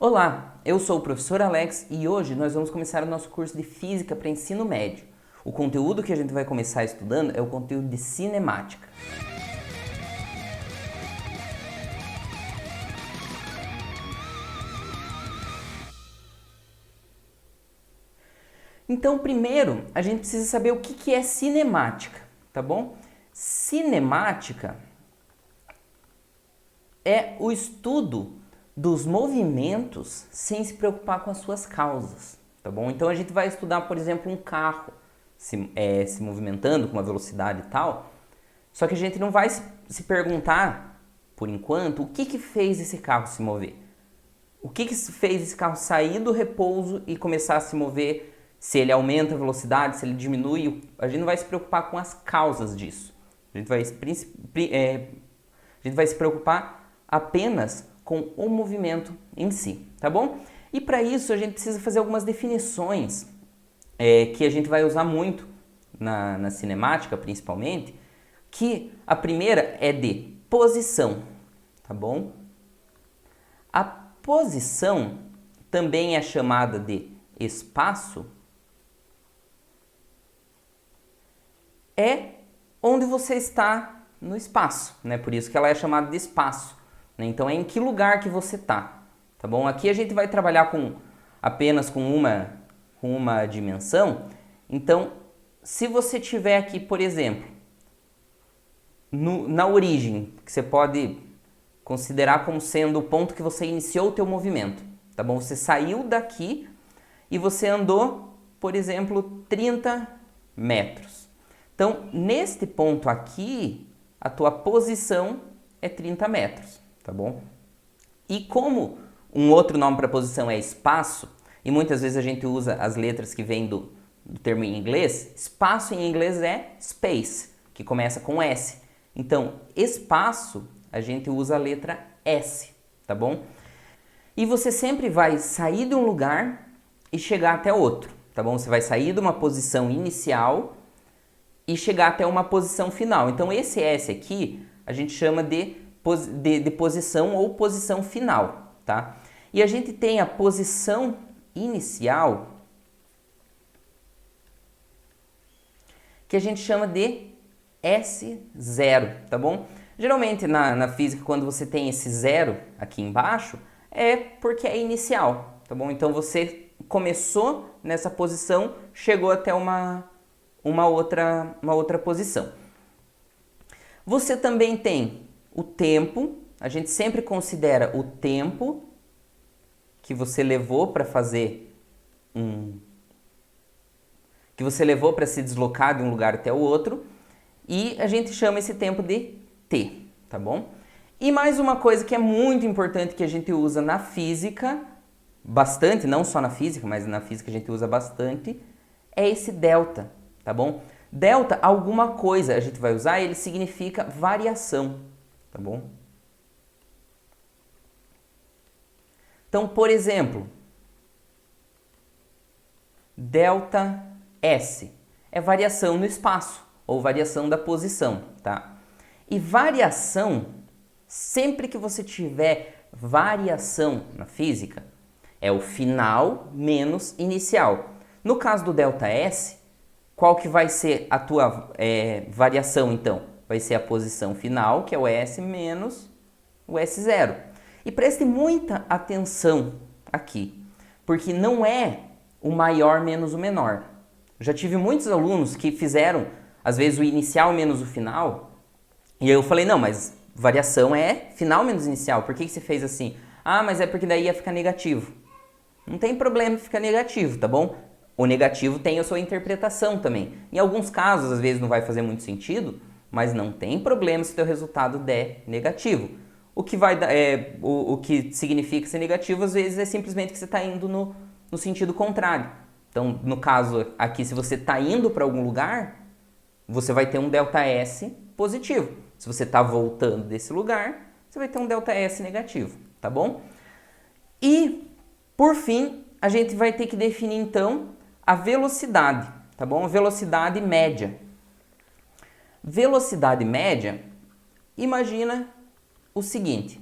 Olá, eu sou o professor Alex e hoje nós vamos começar o nosso curso de Física para Ensino Médio. O conteúdo que a gente vai começar estudando é o conteúdo de cinemática. Então, primeiro, a gente precisa saber o que é cinemática, tá bom? Cinemática é o estudo dos movimentos sem se preocupar com as suas causas, tá bom? Então a gente vai estudar, por exemplo, um carro se movimentando com uma velocidade e tal, só que a gente não vai se perguntar, por enquanto, o que fez esse carro se mover. O que fez esse carro sair do repouso e começar a se mover, se ele aumenta a velocidade, se ele diminui. A gente não vai se preocupar com as causas disso. A gente vai se preocupar apenas com o movimento em si, tá bom? E para isso a gente precisa fazer algumas definições que a gente vai usar muito na cinemática, principalmente, que a primeira é de posição, tá bom? A posição também é chamada de espaço, é onde você está no espaço, né? Por isso que ela é chamada de espaço, né? Então é em que lugar que você está, tá bom? Aqui a gente vai trabalhar apenas com uma dimensão. Então, se você tiver aqui, por exemplo, na origem, que você pode considerar como sendo o ponto que você iniciou o teu movimento, tá bom? Você saiu daqui e você andou, por exemplo, 30 metros. Então, neste ponto aqui, a tua posição é 30 metros, tá bom? E como um outro nome para posição é espaço, e muitas vezes a gente usa as letras que vêm do termo em inglês, espaço em inglês é space, que começa com S. Então, espaço, a gente usa a letra S, tá bom? E você sempre vai sair de um lugar e chegar até outro, tá bom? Você vai sair de uma posição inicial e chegar até uma posição final. Então, esse S aqui, a gente chama de posição ou posição final, tá? E a gente tem a posição inicial, que a gente chama de S0, tá bom? Geralmente na física, quando você tem esse zero aqui embaixo, é porque é inicial, tá bom? Então você começou nessa posição, chegou até uma outra posição. Você também tem o tempo, a gente sempre considera o tempo que você levou para se deslocar de um lugar até o outro, e a gente chama esse tempo de t, tá bom? E mais uma coisa que é muito importante que a gente usa na física, bastante, não só na física, mas na física a gente usa bastante, é esse delta, tá bom? Delta, alguma coisa a gente vai usar, ele significa variação, tá bom? Então, por exemplo, delta S é variação no espaço, ou variação da posição, tá? E variação, sempre que você tiver variação na física, é o final menos inicial. No caso do delta S, qual que vai ser a tua variação, então? Vai ser a posição final, que é o S, menos o S0. E preste muita atenção aqui, porque não é o maior menos o menor. Já tive muitos alunos que fizeram, às vezes, o inicial menos o final, e eu falei, não, mas variação é final menos inicial, por que você fez assim? Ah, mas é porque daí ia ficar negativo. Não tem problema ficar negativo, tá bom? O negativo tem a sua interpretação também. Em alguns casos, às vezes não vai fazer muito sentido, mas não tem problema se o teu resultado der negativo. O que vai o que significa ser negativo, às vezes, é simplesmente que você está indo no sentido contrário. Então, no caso aqui, se você está indo para algum lugar, você vai ter um ΔS positivo. Se você está voltando desse lugar, você vai ter um ΔS negativo, tá bom? E, por fim, a gente vai ter que definir, então, a velocidade, tá bom? Velocidade média. Velocidade média, imagina o seguinte.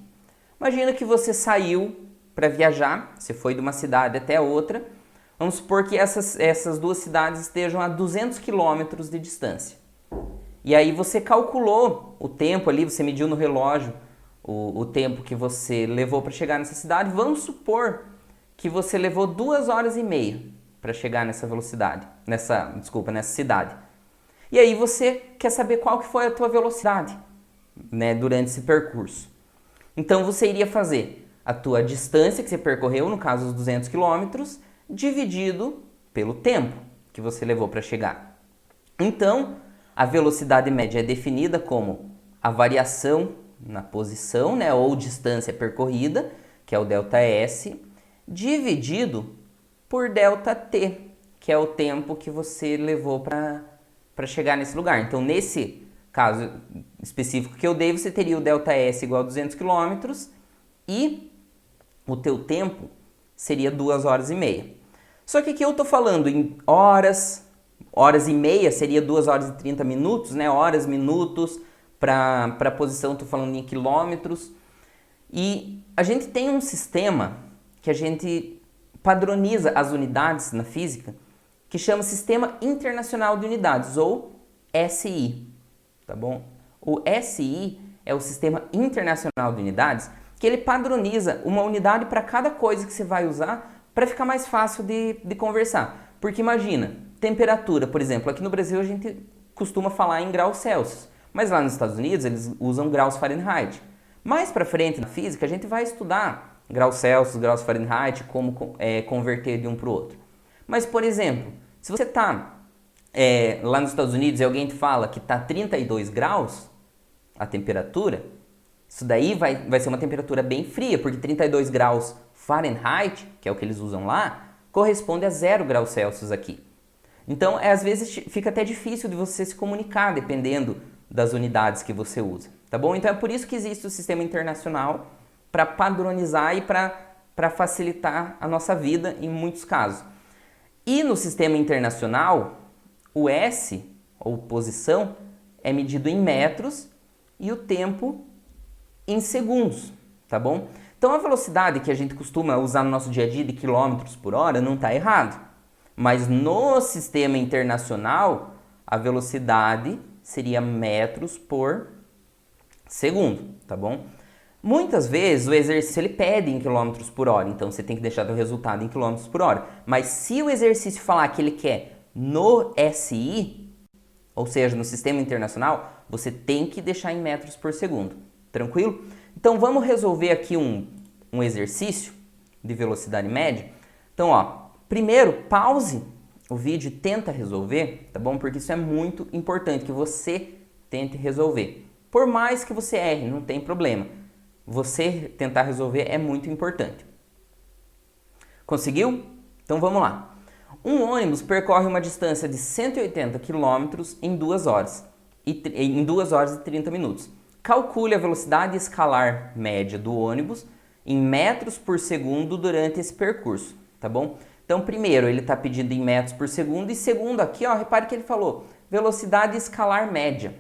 Imagina que você saiu para viajar, você foi de uma cidade até outra, vamos supor que essas duas cidades estejam a 200 quilômetros de distância. E aí você calculou o tempo ali, você mediu no relógio o tempo que você levou para chegar nessa cidade. Vamos supor que você levou 2 horas e meia para chegar nessa velocidade, nessa cidade. E aí você quer saber qual que foi a tua velocidade, né, durante esse percurso. Então você iria fazer a tua distância que você percorreu, no caso os 200 quilômetros, dividido pelo tempo que você levou para chegar. Então, a velocidade média é definida como a variação na posição, né, ou distância percorrida, que é o ΔS, dividido por ΔT, que é o tempo que você levou para chegar nesse lugar. Então, nesse caso específico que eu dei, você teria o ΔS igual a 200 km e o teu tempo seria 2 horas e meia. Só que aqui eu estou falando em horas e meia, seria 2 horas e 30 minutos, né? Horas, minutos, para a posição estou falando em quilômetros. E a gente tem um sistema que a gente padroniza as unidades na física, que chama Sistema Internacional de Unidades, ou SI, tá bom? O SI é o Sistema Internacional de Unidades, que ele padroniza uma unidade para cada coisa que você vai usar para ficar mais fácil de conversar. Porque imagina, temperatura, por exemplo, aqui no Brasil a gente costuma falar em graus Celsius, mas lá nos Estados Unidos eles usam graus Fahrenheit. Mais para frente na física a gente vai estudar graus Celsius, graus Fahrenheit, como converter de um para o outro. Mas, por exemplo, se você está lá nos Estados Unidos e alguém te fala que está 32 graus a temperatura, isso daí vai ser uma temperatura bem fria, porque 32 graus Fahrenheit, que é o que eles usam lá, corresponde a 0 graus Celsius aqui. Então, às vezes fica até difícil de você se comunicar, dependendo das unidades que você usa, tá bom? Então, é por isso que existe o sistema internacional, para padronizar e para facilitar a nossa vida em muitos casos. E no sistema internacional, o S, ou posição, é medido em metros e o tempo em segundos, tá bom? Então a velocidade que a gente costuma usar no nosso dia a dia de quilômetros por hora não está errado. Mas no sistema internacional, a velocidade seria metros por segundo, tá bom? Muitas vezes o exercício ele pede em quilômetros por hora, então você tem que deixar o resultado em quilômetros por hora. Mas se o exercício falar que ele quer no SI, ou seja, no sistema internacional, você tem que deixar em metros por segundo. Tranquilo? Então vamos resolver aqui um exercício de velocidade média. Então, ó, primeiro pause o vídeo e tenta resolver, tá bom? Porque isso é muito importante, que você tente resolver. Por mais que você erre, não tem problema. Você tentar resolver é muito importante. Conseguiu? Então vamos lá. Um ônibus percorre uma distância de 180 km em 2 horas, em 2 horas e 30 minutos. Calcule a velocidade escalar média do ônibus em metros por segundo durante esse percurso, tá bom? Então, primeiro, ele está pedindo em metros por segundo e segundo aqui, ó, repare que ele falou velocidade escalar média.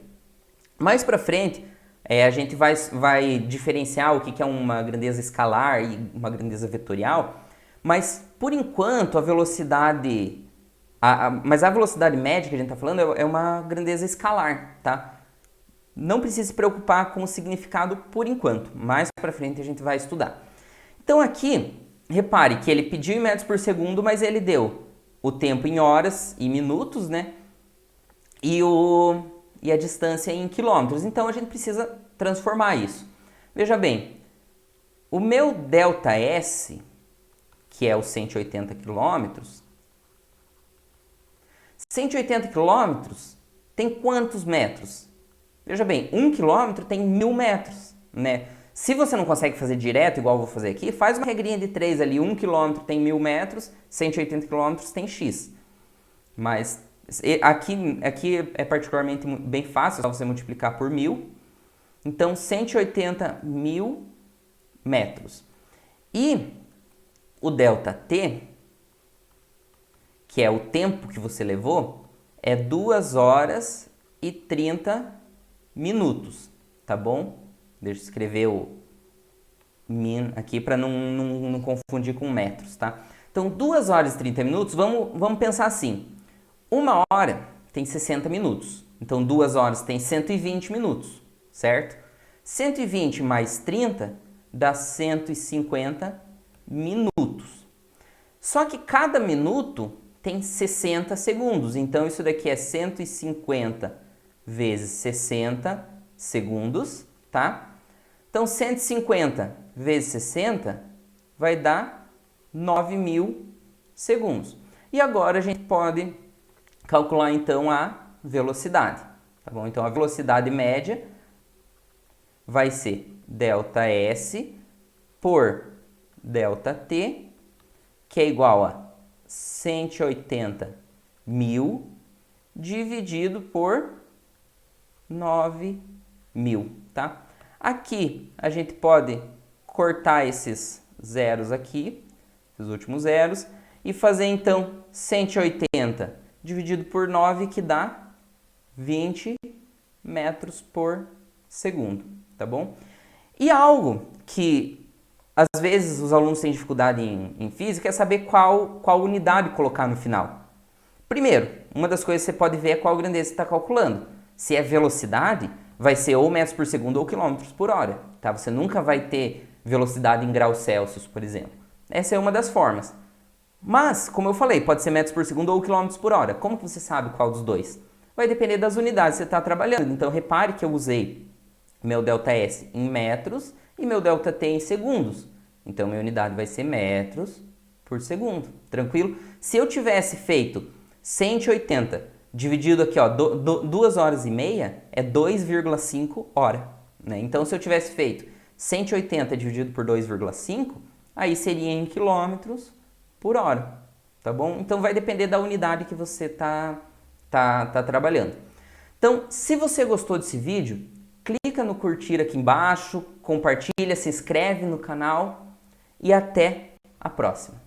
Mais para frente, a gente vai diferenciar o que é uma grandeza escalar e uma grandeza vetorial, mas por enquanto a velocidade, mas a velocidade média que a gente está falando é uma grandeza escalar, tá? Não precisa se preocupar com o significado por enquanto, mais para frente a gente vai estudar. Então aqui, repare que ele pediu em metros por segundo, mas ele deu o tempo em horas e minutos, né? E a distância em quilômetros. Então a gente precisa transformar isso. Veja bem, o meu ΔS, que é os 180 quilômetros, 180 quilômetros tem quantos metros? Veja bem, 1 quilômetro tem 1000 metros, né? Se você não consegue fazer direto, igual eu vou fazer aqui, faz uma regrinha de 3 ali, 1 quilômetro tem 1000 metros, 180 quilômetros tem X. Mas aqui é particularmente bem fácil, é só você multiplicar por 1000. Então, 180.000 metros. E o ΔT, que é o tempo que você levou, é 2 horas e 30 minutos, tá bom? Deixa eu escrever aqui para não confundir com metros, tá? Então, 2 horas e 30 minutos, vamos pensar assim. 1 hora tem 60 minutos. Então, 2 horas tem 120 minutos, certo? 120 mais 30 dá 150 minutos. Só que cada minuto tem 60 segundos. Então, isso daqui é 150 vezes 60 segundos, tá? Então, 150 vezes 60 vai dar 9.000 segundos. E agora a gente pode calcular, então, a velocidade, tá bom? Então, a velocidade média vai ser ΔS por ΔT, que é igual a 180.000 dividido por 9.000, tá? Aqui a gente pode cortar esses zeros aqui, esses últimos zeros, e fazer então 180 dividido por 9, que dá 20 metros por segundo, tá bom? E algo que às vezes os alunos têm dificuldade em física é saber qual unidade colocar no final. Primeiro, uma das coisas que você pode ver é qual grandeza você está calculando. Se é velocidade, vai ser ou metros por segundo ou quilômetros por hora, tá? Você nunca vai ter velocidade em graus Celsius, por exemplo. Essa é uma das formas. Mas, como eu falei, pode ser metros por segundo ou quilômetros por hora. Como que você sabe qual dos dois? Vai depender das unidades que você está trabalhando. Então, repare que eu usei meu ΔS em metros e meu ΔT em segundos. Então, minha unidade vai ser metros por segundo. Tranquilo? Se eu tivesse feito 180 dividido aqui, ó, 2 horas e meia, é 2,5 hora, né? Então, se eu tivesse feito 180 dividido por 2,5, aí seria em quilômetros por hora, tá bom? Então, vai depender da unidade que você tá trabalhando. Então, se você gostou desse vídeo, clica no curtir aqui embaixo, compartilha, se inscreve no canal e até a próxima.